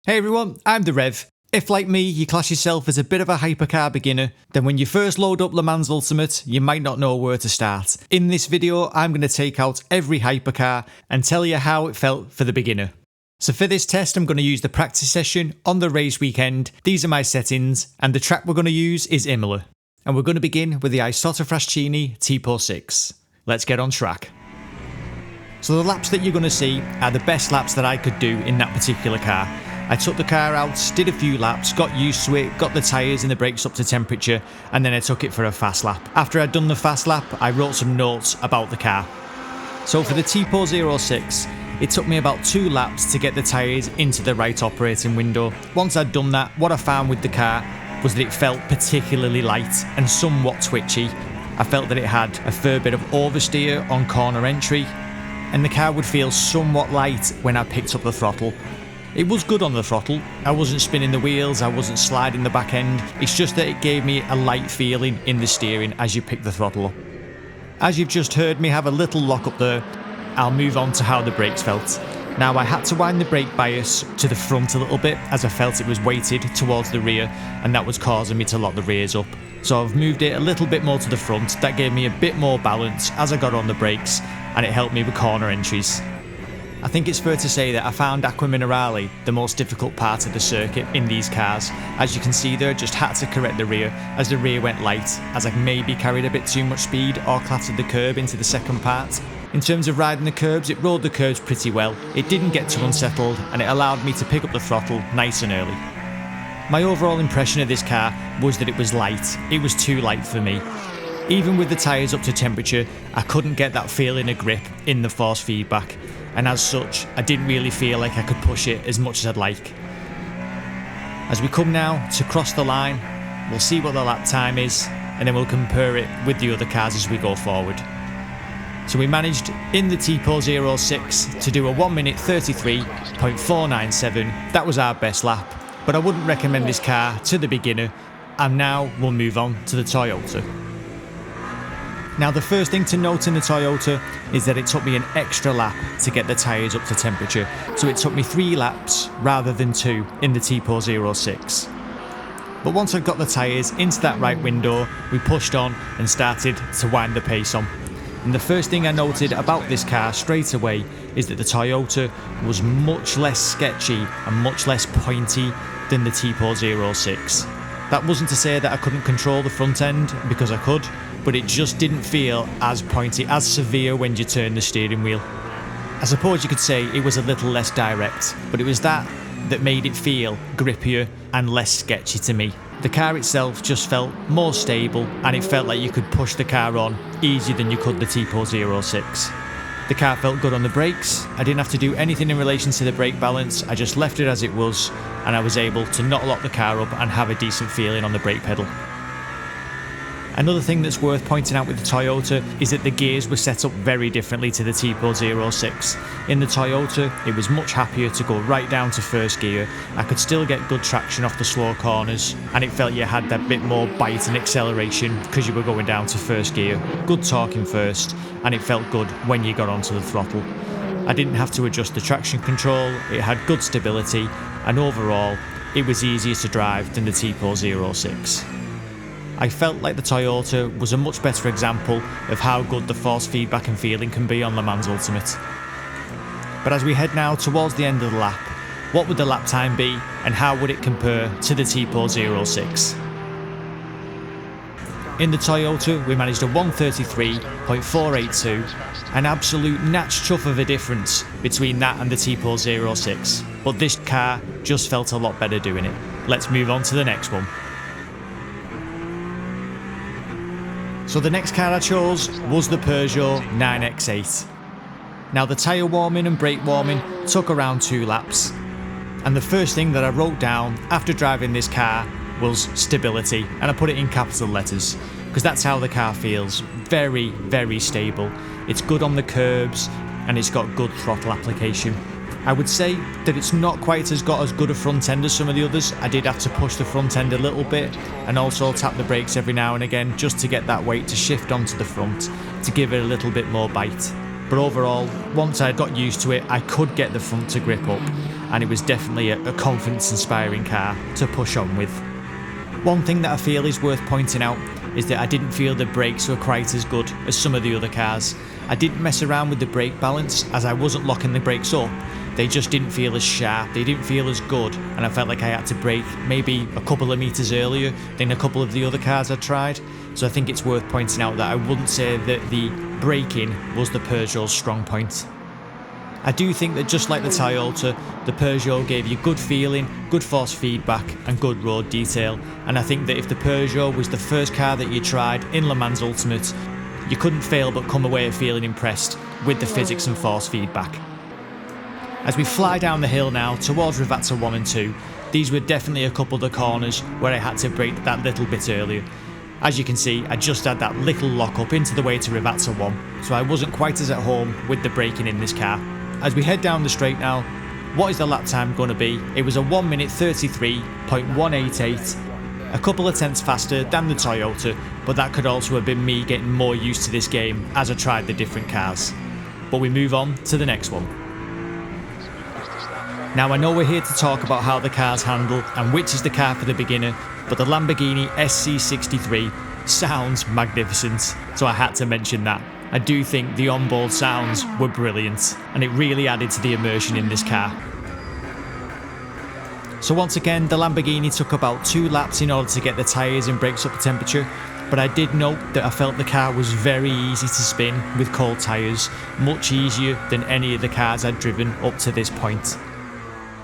Hey everyone, I'm the Rev. If like me, you class yourself as a bit of a hypercar beginner, then when you first load up LeMans Ultimate, you might not know where to start. In this video, I'm going to take out every hypercar and tell you how it felt for the beginner. So for this test, I'm going to use the practice session on the race weekend. These are my settings, and the track we're going to use is Imola. And we're going to begin with the Isotta Fraschini Tipo 6. Let's get on track. So the laps that you're going to see are the best laps that I could do in that particular car. I took the car out, did a few laps, got used to it, got the tyres and the brakes up to temperature, and then I took it for a fast lap. After I'd done the fast lap, I wrote some notes about the car. So for the Tipo 06, it took me about 2 laps to get the tyres into the right operating window. Once I'd done that, what I found with the car was that it felt particularly light and somewhat twitchy. I felt that it had a fair bit of oversteer on corner entry, and the car would feel somewhat light when I picked up the throttle. It was good on the throttle. I wasn't spinning the wheels, I wasn't sliding the back end. It's just that it gave me a light feeling in the steering as you pick the throttle up. As you've just heard me have a little lock up there, I'll move on to how the brakes felt. Now I had to wind the brake bias to the front a little bit as I felt it was weighted towards the rear, and that was causing me to lock the rears up. So I've moved it a little bit more to the front. That gave me a bit more balance as I got on the brakes, and it helped me with corner entries. I think it's fair to say that I found Acqua Minerale the most difficult part of the circuit in these cars. As you can see there, just had to correct the rear as the rear went light, as I maybe carried a bit too much speed or clattered the curb into the second part. In terms of riding the curbs, it rode the curbs pretty well. It didn't get too unsettled, and it allowed me to pick up the throttle nice and early. My overall impression of this car was that it was light. It was too light for me. Even with the tyres up to temperature, I couldn't get that feeling of grip in the force feedback, and as such, I didn't really feel like I could push it as much as I'd like. As we come now to cross the line, we'll see what the lap time is, and then we'll compare it with the other cars as we go forward. So we managed in the Tipo 06 to do a 1 minute 33.497. That was our best lap, but I wouldn't recommend this car to the beginner, and now we'll move on to the Toyota. Now the first thing to note in the Toyota is that it took me an extra lap to get the tyres up to temperature, so it took me 3 laps rather than 2 in the Tipo 06. But once I got the tyres into that right window, we pushed on and started to wind the pace on. And the first thing I noted about this car straight away is that the Toyota was much less sketchy and much less pointy than the Tipo 06. That wasn't to say that I couldn't control the front end, because I could, but it just didn't feel as pointy, as severe when you turn the steering wheel. I suppose you could say it was a little less direct, but it was that made it feel grippier and less sketchy to me. The car itself just felt more stable, and it felt like you could push the car on easier than you could the Tipo 06. The car felt good on the brakes. I didn't have to do anything in relation to the brake balance. I just left it as it was, and I was able to not lock the car up and have a decent feeling on the brake pedal. Another thing that's worth pointing out with the Toyota is that the gears were set up very differently to the Tipo 06. In the Toyota, it was much happier to go right down to first gear. I could still get good traction off the slow corners, and it felt you had that bit more bite and acceleration because you were going down to first gear. Good torque in first, and it felt good when you got onto the throttle. I didn't have to adjust the traction control, it had good stability, and overall, it was easier to drive than the Tipo 06. I felt like the Toyota was a much better example of how good the force feedback and feeling can be on LeMans Ultimate. But as we head now towards the end of the lap, what would the lap time be and how would it compare to the Tipo 06? In the Toyota, we managed a 133.482, an absolute natch chuff of a difference between that and the Tipo 06, but this car just felt a lot better doing it. Let's move on to the next one. So the next car I chose was the Peugeot 9X8. Now the tyre warming and brake warming took around 2 laps, and the first thing that I wrote down after driving this car was stability, and I put it in capital letters because that's how the car feels. Very, very stable. It's good on the curbs and it's got good throttle application. I would say that it's not quite as good a front end as some of the others. I did have to push the front end a little bit and also tap the brakes every now and again just to get that weight to shift onto the front to give it a little bit more bite. But overall, once I got used to it, I could get the front to grip up, and it was definitely a confidence-inspiring car to push on with. One thing that I feel is worth pointing out is that I didn't feel the brakes were quite as good as some of the other cars. I didn't mess around with the brake balance as I wasn't locking the brakes up. They just didn't feel as sharp, they didn't feel as good, and I felt like I had to brake maybe a couple of meters earlier than a couple of the other cars I tried. So I think it's worth pointing out that I wouldn't say that the braking was the Peugeot's strong point. I do think that just like the Toyota, the Peugeot gave you good feeling, good force feedback and good road detail, and I think that if the Peugeot was the first car that you tried in Le Mans Ultimate, you couldn't fail but come away feeling impressed with the physics and force feedback. As we fly down the hill now towards Ravazza 1 and 2, these were definitely a couple of the corners where I had to brake that little bit earlier. As you can see, I just had that little lock up into the way to Ravazza 1, so I wasn't quite as at home with the braking in this car. As we head down the straight now, what is the lap time going to be? It was a 1 minute 33.188, a couple of tenths faster than the Toyota, but that could also have been me getting more used to this game as I tried the different cars. But we move on to the next one. Now I know we're here to talk about how the cars handle and which is the car for the beginner, but the Lamborghini SC63 sounds magnificent, so I had to mention that. I do think the onboard sounds were brilliant, and it really added to the immersion in this car. So once again, the Lamborghini took about 2 laps in order to get the tyres and brakes up to temperature, but I did note that I felt the car was very easy to spin with cold tyres, much easier than any of the cars I'd driven up to this point.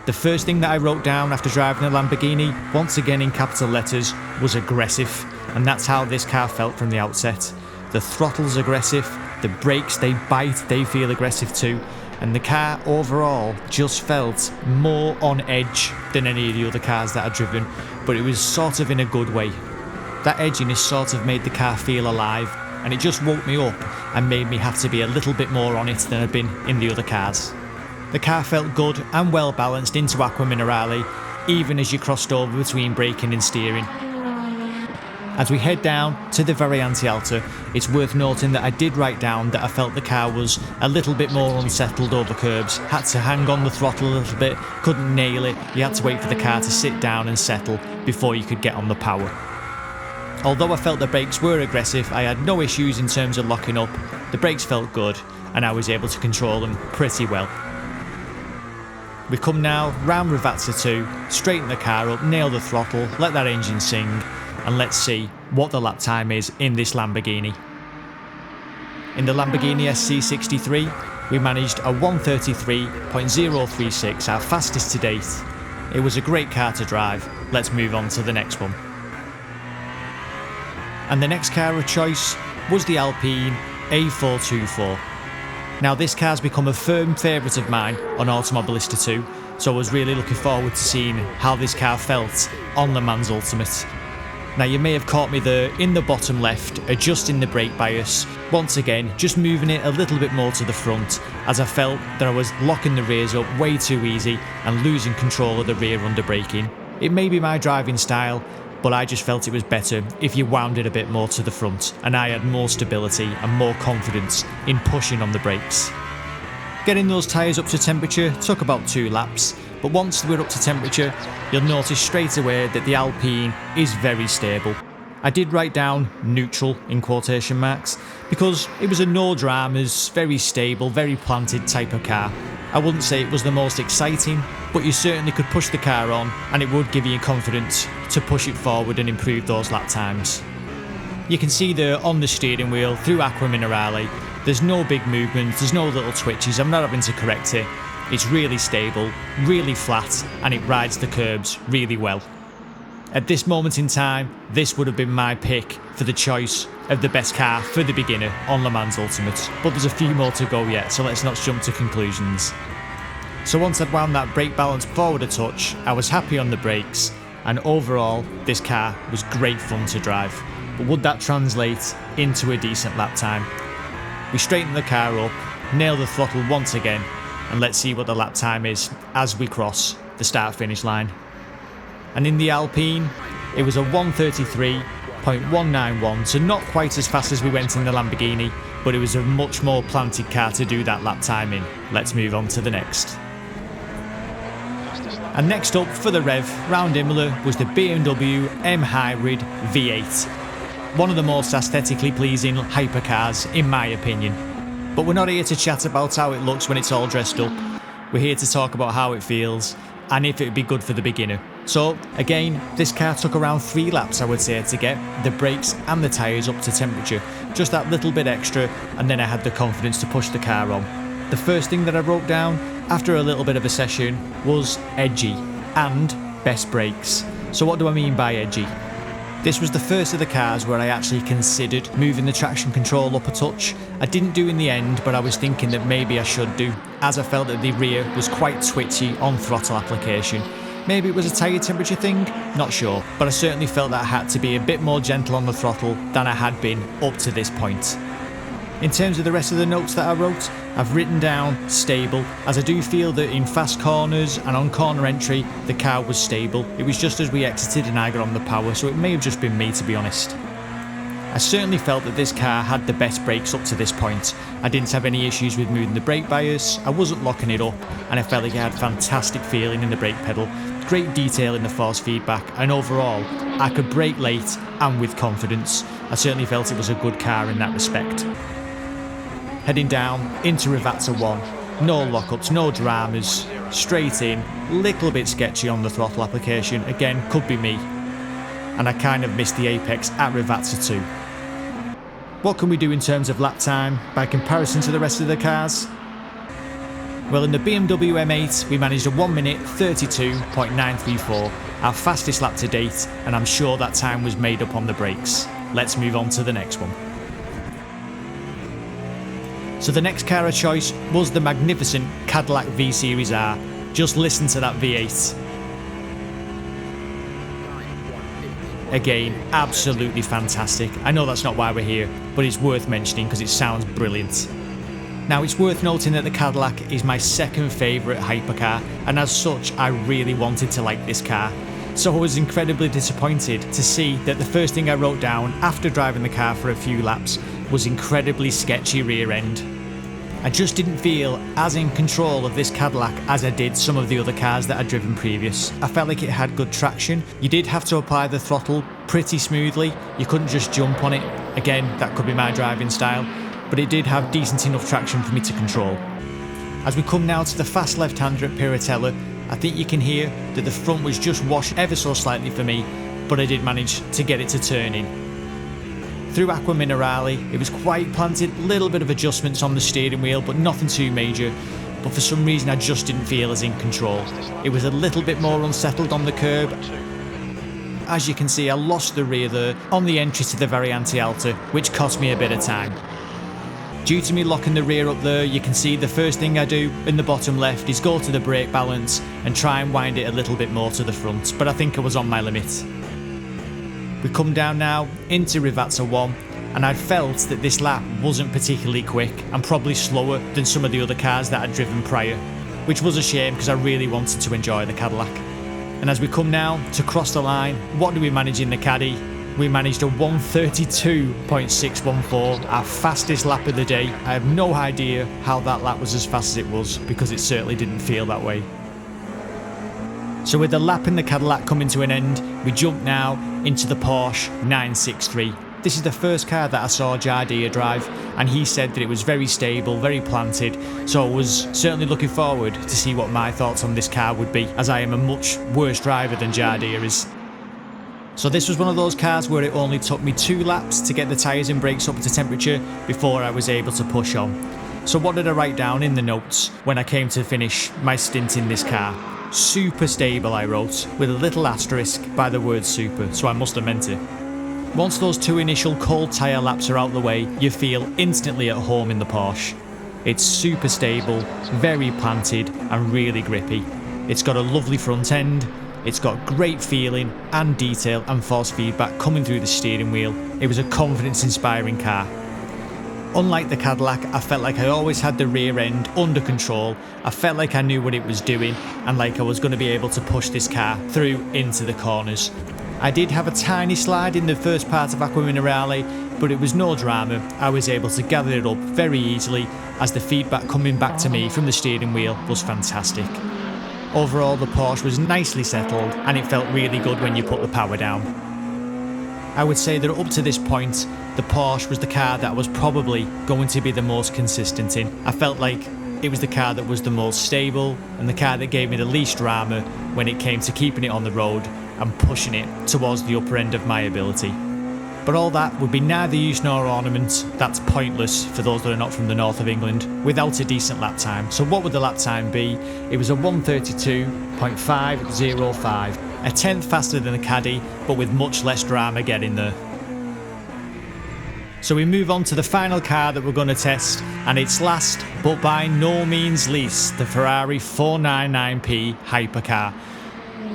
The first thing that I wrote down after driving a Lamborghini, once again in capital letters, was aggressive, and that's how this car felt from the outset. The throttle's aggressive, the brakes they bite, they feel aggressive too, and the car overall just felt more on edge than any of the other cars that I'd driven, but it was sort of in a good way. That edginess sort of made the car feel alive, and it just woke me up and made me have to be a little bit more on it than I'd been in the other cars. The car felt good and well balanced into Acqua Minerale, even as you crossed over between braking and steering. As we head down to the Variante Alta, it's worth noting that I did write down that I felt the car was a little bit more unsettled over curbs, had to hang on the throttle a little bit, couldn't nail it, you had to wait for the car to sit down and settle before you could get on the power. Although I felt the brakes were aggressive, I had no issues in terms of locking up, the brakes felt good and I was able to control them pretty well. We come now round Ravazza 2, straighten the car up, nail the throttle, let that engine sing, and let's see what the lap time is in this Lamborghini. In the Lamborghini SC63, we managed a 1:33.036, our fastest to date. It was a great car to drive. Let's move on to the next one. And the next car of choice was the Alpine A424. Now this car's become a firm favourite of mine on Automobilista 2, so I was really looking forward to seeing how this car felt on Le Mans Ultimate. Now you may have caught me there in the bottom left, adjusting the brake bias, once again just moving it a little bit more to the front, as I felt that I was locking the rears up way too easy and losing control of the rear under braking. It may be my driving style, but I just felt it was better if you wound it a bit more to the front and I had more stability and more confidence in pushing on the brakes. Getting those tyres up to temperature took about 2 laps, but once we're up to temperature, you'll notice straight away that the Alpine is very stable. I did write down neutral in quotation marks because it was a no dramas, very stable, very planted type of car. I wouldn't say it was the most exciting, but you certainly could push the car on and it would give you confidence to push it forward and improve those lap times. You can see there on the steering wheel through Acqua Minerale, there's no big movements, there's no little twitches, I'm not having to correct it. It's really stable, really flat, and it rides the curbs really well. At this moment in time, this would have been my pick for the choice of the best car for the beginner on Le Mans Ultimate, but there's a few more to go yet, so let's not jump to conclusions. So once I'd wound that brake balance forward a touch, I was happy on the brakes, and overall, this car was great fun to drive. But would that translate into a decent lap time? We straightened the car up, nailed the throttle once again, and let's see what the lap time is as we cross the start-finish line. And in the Alpine, it was a 1:33.191, so not quite as fast as we went in the Lamborghini, but it was a much more planted car to do that lap time in. Let's move on to the next. And next up for the rev round Imola was the BMW M Hybrid V8. One of the most aesthetically pleasing hypercars in my opinion. But we're not here to chat about how it looks when it's all dressed up. We're here to talk about how it feels and if it would be good for the beginner. So again, this car took around 3 laps I would say to get the brakes and the tyres up to temperature. Just that little bit extra, and then I had the confidence to push the car on. The first thing that I wrote down after a little bit of a session was edgy and best brakes. So what do I mean by edgy? This was the first of the cars where I actually considered moving the traction control up a touch. I didn't do in the end, but I was thinking that maybe I should do, as I felt that the rear was quite twitchy on throttle application. Maybe it was a tyre temperature thing, not sure, but I certainly felt that I had to be a bit more gentle on the throttle than I had been up to this point. In terms of the rest of the notes that I wrote, I've written down stable, as I do feel that in fast corners and on corner entry, the car was stable. It was just as we exited and I got on the power, so it may have just been me to be honest. I certainly felt that this car had the best brakes up to this point. I didn't have any issues with moving the brake bias, I wasn't locking it up, and I felt like it had fantastic feeling in the brake pedal, great detail in the force feedback, and overall, I could brake late and with confidence. I certainly felt it was a good car in that respect. Heading down into Rivazza 1, no lockups, no dramas, straight in, little bit sketchy on the throttle application, again could be me, and I kind of missed the apex at Rivazza 2. What can we do in terms of lap time by comparison to the rest of the cars? Well, in the BMW M8 we managed a 1 minute 32.934, our fastest lap to date, and I'm sure that time was made up on the brakes. Let's move on to the next one. So the next car of choice was the magnificent Cadillac V-Series R. Just listen to that V8. Again, absolutely fantastic. I know that's not why we're here, but it's worth mentioning because it sounds brilliant. Now it's worth noting that the Cadillac is my second favourite hypercar, and as such I really wanted to like this car. So I was incredibly disappointed to see that the first thing I wrote down after driving the car for a few laps was incredibly sketchy rear end. I just didn't feel as in control of this Cadillac as I did some of the other cars that I'd driven previous. I felt like it had good traction. You did have to apply the throttle pretty smoothly. You couldn't just jump on it. Again, that could be my driving style, but it did have decent enough traction for me to control. As we come now to the fast left-hander at Piratella, I think you can hear that the front was just washed ever so slightly for me, but I did manage to get it to turn in. Through Aqua Minerale, it was quite planted, little bit of adjustments on the steering wheel, but nothing too major. But for some reason I just didn't feel as in control. It was a little bit more unsettled on the curb. As you can see, I lost the rear there on the entry to the Variante Alta, which cost me a bit of time. Due to me locking the rear up there, you can see the first thing I do in the bottom left is go to the brake balance and try and wind it a little bit more to the front, but I think I was on my limit. We come down now into Rivazza 1, and I felt that this lap wasn't particularly quick and probably slower than some of the other cars that I'd driven prior, which was a shame because I really wanted to enjoy the Cadillac. And as we come now to cross the line, what do we manage in the Caddy? We managed a 1:32.614, our fastest lap of the day. I have no idea how that lap was as fast as it was, because it certainly didn't feel that way. So with the lap in the Cadillac coming to an end, we jump now into the Porsche 963. This is the first car that I saw Jardia drive, and he said that it was very stable, very planted, so I was certainly looking forward to see what my thoughts on this car would be, as I am a much worse driver than Jardia is. So this was one of those cars where it only took me 2 laps to get the tyres and brakes up to temperature before I was able to push on. So what did I write down in the notes when I came to finish my stint in this car? Super stable, I wrote, with a little asterisk by the word super, so I must have meant it. Once those 2 initial cold tyre laps are out the way, you feel instantly at home in the Porsche. It's super stable, very planted and really grippy. It's got a lovely front end, it's got great feeling and detail and force feedback coming through the steering wheel. It was a confidence inspiring car. Unlike the Cadillac, I felt like I always had the rear end under control. I felt like I knew what it was doing and like I was going to be able to push this car through into the corners. I did have a tiny slide in the first part of Aqua Minerale, but it was no drama. I was able to gather it up very easily as the feedback coming back to me from the steering wheel was fantastic. Overall, the Porsche was nicely settled and it felt really good when you put the power down. I would say that up to this point, the Porsche was the car that I was probably going to be the most consistent in. I felt like it was the car that was the most stable and the car that gave me the least drama when it came to keeping it on the road and pushing it towards the upper end of my ability. But all that would be neither use nor ornament. That's pointless for those that are not from the north of England without a decent lap time. So what would the lap time be? It was a 1:32.505, a tenth faster than the Caddy, but with much less drama getting there. So we move on to the final car that we're going to test, and it's last but by no means least, the Ferrari 499p hypercar.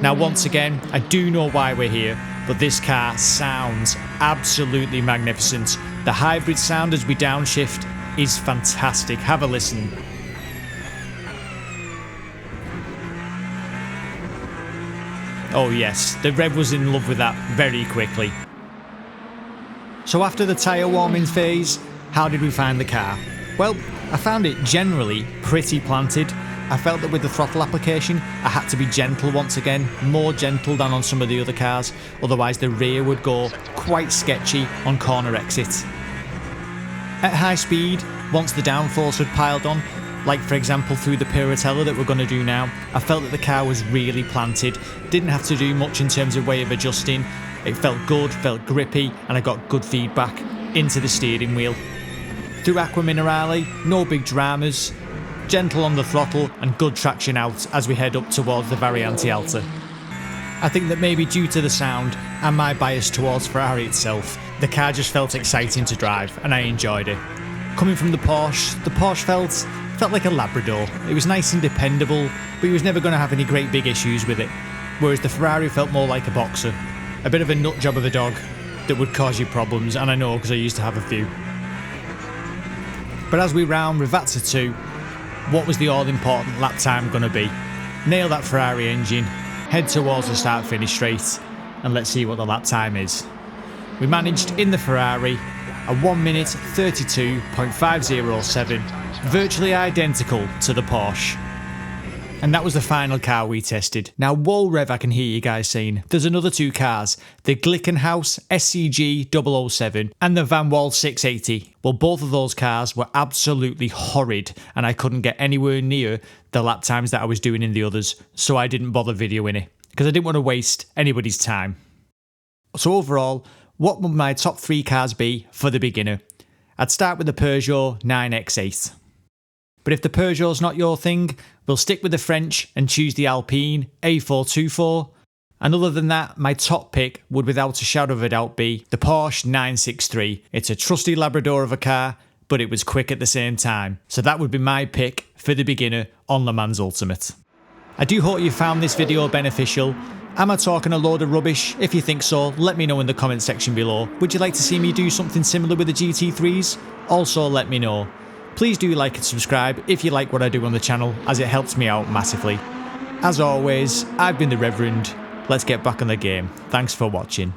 Now once again, I do know why we're here, but this car sounds absolutely magnificent. The hybrid sound as we downshift is fantastic. Have a listen. Oh yes, the Rev was in love with that very quickly. So after the tyre warming phase, how did we find the car? Well, I found it generally pretty planted. I felt that with the throttle application, I had to be gentle once again, more gentle than on some of the other cars, otherwise the rear would go quite sketchy on corner exits. At high speed, once the downforce had piled on, like for example through the Piratella that we're going to do now, I felt that the car was really planted, didn't have to do much in terms of way of adjusting, it felt good, felt grippy, and I got good feedback into the steering wheel. Through Aqua Minerale, no big dramas, gentle on the throttle and good traction out as we head up towards the Variante Alta. I think that maybe due to the sound and my bias towards Ferrari itself, the car just felt exciting to drive and I enjoyed it. Coming from the Porsche felt like a Labrador. It was nice and dependable, but you was never going to have any great big issues with it. Whereas the Ferrari felt more like a boxer, a bit of a nut job of a dog that would cause you problems, and I know because I used to have a few. But as we round Rivazza 2, what was the all-important lap time going to be? Nail that Ferrari engine, head towards the start-finish straight, and let's see what the lap time is. We managed in the Ferrari a 1:32.507, virtually identical to the Porsche. And that was the final car we tested. Now, whoa Rev, I can hear you guys saying. There's another two cars, the Glickenhaus SCG 007 and the Van Wall 680. Well, both of those cars were absolutely horrid and I couldn't get anywhere near the lap times that I was doing in the others, so I didn't bother videoing it because I didn't want to waste anybody's time. So overall, what would my top three cars be for the beginner? I'd start with the Peugeot 9X8. But if the Peugeot's not your thing, we'll stick with the French and choose the Alpine A424. And other than that, my top pick would without a shadow of a doubt be the Porsche 963. It's a trusty Labrador of a car, but it was quick at the same time. So that would be my pick for the beginner on LeMans Ultimate. I do hope you found this video beneficial. Am I talking a load of rubbish? If you think so, let me know in the comment section below. Would you like to see me do something similar with the GT3s? Also let me know. Please do like and subscribe if you like what I do on the channel, as it helps me out massively. As always, I've been the Reverend. Let's get back on the game. Thanks for watching.